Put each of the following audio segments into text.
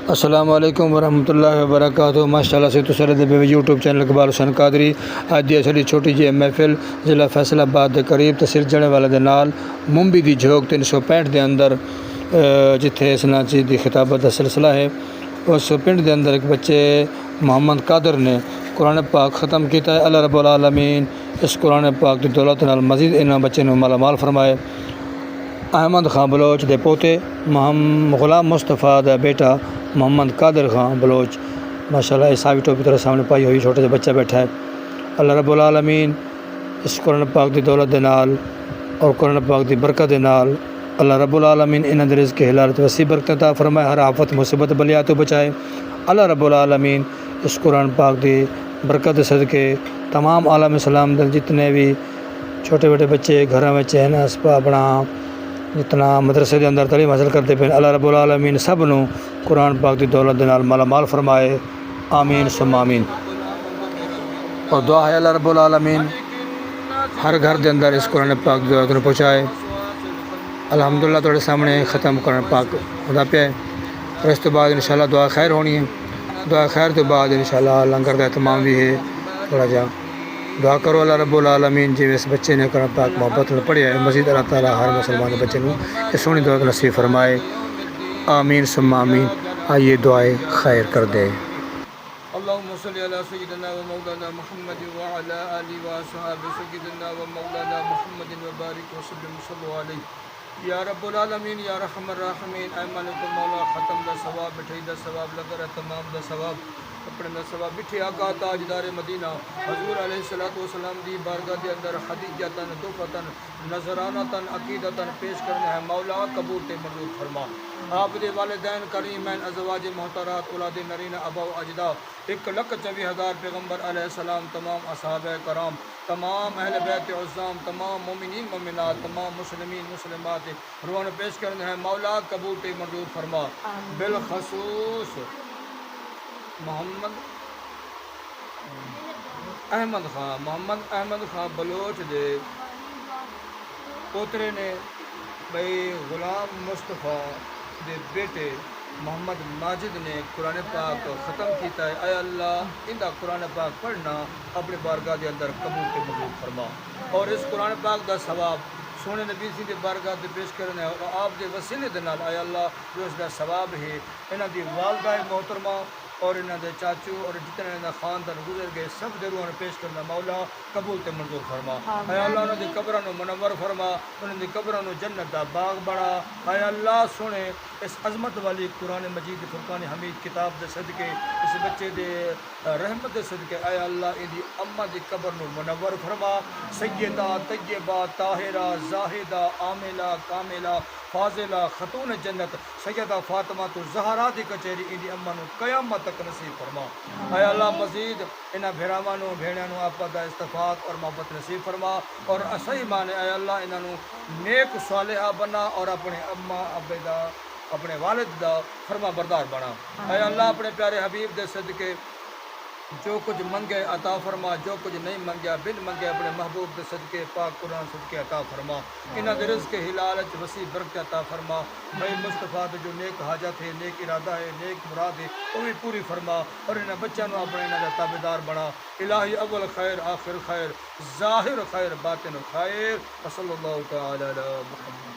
السلام علیکم ورحمۃ اللہ وبرکاتہ۔ ماشاء اللہ سے تو سر یوٹیوب چینل اقبال حسین قادری اج دی اصلی چھوٹی جی محفل ضلع فیصل آباد دے قریب تحصیل جڑے والے دے نال ممبی دی جھوک 365 دے اندر جتھے اس ناچی دی خطابت دا سلسلہ ہے، اس پنڈ دے اندر ایک بچے محمد قادر نے قرآن پاک ختم کیتا ہے۔ اللہ رب العالمین اس قرآن پاک دی دولت نال مزید انہاں بچے نوں مالا مال فرمائے۔ احمد خان بلوچ دے پوتے غلام مصطفیٰ دا بیٹا محمد قادر خان بلوچ ماشاءاللہ عیساوی ٹوپی طرح سامنے پائی ہوئی چھوٹے سے بچہ بیٹھا ہے۔ اللہ رب العالمین اس قرآن پاک دی دولت دے نال اور قرآن پاک دی برکت دے نال اللہ رب العالمین انہاں دے رزق حلالت وسیع برکت عطا فرمائے، ہر آفت مصیبت بلیا تو بچائے۔ اللہ رب العالمین اس قرآن پاک دی برکت صدقے تمام عالم اسلام دے جتنے بھی چھوٹے بیٹے بچے گھراں وچ ہیں اپنا جتنا مدرسے دے اندر تعلیم حاصل کرتے پہ اللہ رب العالمین سب نو قرآن پاک دی دولت دے نال مالا مال فرمائے، آمین ثم آمین۔ اور دعا ہے اللہ رب العالمین ہر گھر دے اندر اس قرآن پاک دی دولت نو پہنچائے۔ الحمدللہ تھوڑے سامنے ختم قرآن پاک ہوتا پیا ہے، اور اس تو بعد انشاءاللہ دعا خیر ہونی ہے۔ دعا خیر تو بعد انشاءاللہ لنگر کا اہتمام بھی ہے، تھوڑا جا دعا کرو اللہ رب العالمین جی اس بچے نے قرآن پاک محبت میں پڑھیا ہے، مزید اللہ تعالیٰ ہر مسلمان کے بچے کو یہ سونی دعا نصیب فرمائے، آمین ثم آمین۔ آئیے دعائے خیر کر دے۔ اللهم صل على سيدنا ومولانا محمد وعلى آله وصحبه سيدنا ومولانا محمد وبارك وسلم صلوا عليه یا رب العالمین یا رحم الراحمین۔ اے مالک مولا ختم دا ثواب بٹھائی دا ثواب لگر تمام دا ثواب اپنے دا ثواب بٹھے آقا تاجدار مدینہ حضور علیہ الصلوۃ والسلام دی بارگاہ دے اندر ہدیۃً تحفۃً نذرانۃً عقیدۃً پیش کرنا ہے، مولا قبول تے منظور فرما۔ آپ دے والدین کریمین ازواج محترات اولاد نرین ابا و اجداد 1,24,000 پیغمبر علیہ السلام، تمام اصحاب کرام، تمام اہل بیت عظام، تمام مومنین مومنات، تمام مسلمین مسلمات روان پیش کرنا ہے، مولا قبول تے منظور فرما۔ بالخصوص محمد احمد خان بلوچ دے پوترے نے بھائی غلام مصطفیٰ دے بیٹے محمد ماجد نے قرآن پاک ختم کیتا ہے۔ اے اللہ ان دا قرآن پاک پڑھنا اپنے بارگاہ دے اندر قبول تے منظور فرما، اور اس قرآن پاک دا ثواب سونے نبی سی دے بارگاہ دے پیش کرنا ہے، اور آپ دے وسیلے دے نال اے اللہ جو اس دا ثواب ہے انہاں دی والدہ محترمہ اور انہاں دے چاچو اور جتنے انہاں خاندان گزر گئے سب دے روحاں پیش کرنا، مولا قبول تے منظور فرما۔ اے اللہ انہاں دی قبراں نو منور فرما، انہاں دی قبراں نو جنت دا باغ بڑا۔ اے اللہ سونے اس عظمت والی قرآن مجید فرقان حمید کتاب دے صدقے اس بچے دے رحمت دے صدقے اے اللہ ان دی اماں دی قبر نو منور فرما، سیدہ طیبہ طاہرہ زاہدہ عاملہ کاملہ فاضلہ خاتون جنت سیدہ فاطمہ تو زہرا دی کچہری ان دی اماں نو قیامت تک نصیب فرما۔ اے اللہ مزید انہاں بھراواں نو بھیڑاں نو آپا دا استفاق اور محبت نصیب فرما، اور صحیح معنی اے اللہ انہاں نو نیک صالحہ بنا، اور اپنے اماں ابے دا اپنے والد دا فرما بردار بنا۔ اے اللہ اپنے پیارے حبیب دے صدقے جو کچھ منگے عطا فرما، جو کچھ نہیں منگیا بن منگے اپنے محبوب دے صدقے پاک قرآن صدقے عطا فرما، انہاں دے رزق حلال وچ وسیع برکت عطا فرما۔ بھائی مصطفیٰ دے جو نیک حاجت ہے، نیک ارادہ ہے، نیک مراد ہے وہ بھی پوری فرما، اور انہاں بچوں نو اپنے انہاں دا تابعدار بنا۔ الہی اول خیر آخر خیر ظاہر خیر باطن خیر، صلی اللہ تعالی علی محمد۔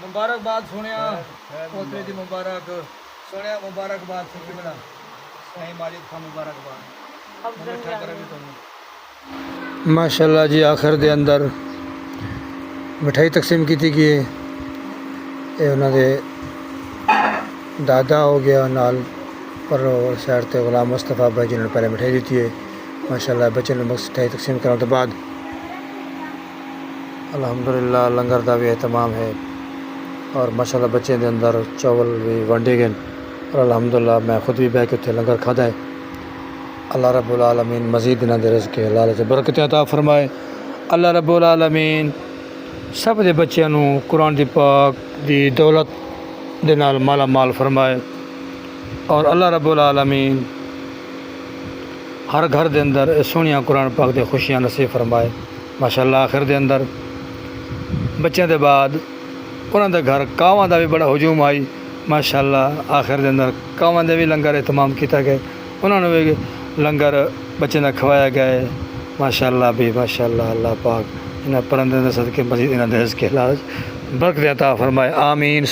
مبارکباد سنیا پوترے دی مبارک سنیا مبارکباد سکی بنا صحیح مالک خان مبارکباد۔ ماشاءاللہ جی آخر دے اندر مٹھائی تقسیم کی گئی ہے، یہ انہوں دے دادا ہو گیا نال پر سائڈ تے غلام مصطفیٰ بھائی جنہوں نے پہلے مٹھائی دیتی ہے۔ ماشاءاللہ بچے نے مٹھائی تقسیم کرنے کے بعد الحمدللہ لنگر دا بھی اہتمام ہے، اور ماشاءاللہ بچے دے اندر چاول بھی ونڈے گئے، اور الحمدللہ میں خود بھی بہ کے اتنے لنگر کھادا ہے۔ اللہ رب العالمین مزید انہاں دے رزق حلال وچ برکت عطا فرمائے۔ اللہ رب العالمین سب دے بچیاں نو قرآن دی پاک دی دولت دے نال مالا مال فرمائے، اور اللہ رب العالمین ہر گھر دے اندر سونیاں قرآن پاک دے خوشیاں نصیب فرمائے۔ ماشاءاللہ آخر دے اندر بچیاں دے بعد انہاں دے گھر کاواں دا بھی بڑا ہجوم آئی، ماشاءاللہ آخر دے اندر قوماں دے بھی لنگر اہتمام کیتا گئے انہوں نے بھی لنگر بچے نہ کھوایا گئے ماشاءاللہ بھی ماشاءاللہ اللہ پاک انہاں پرندے دے صدقے مزید انہاں دے رزق کے حلال برکت عطا فرمائے آمین.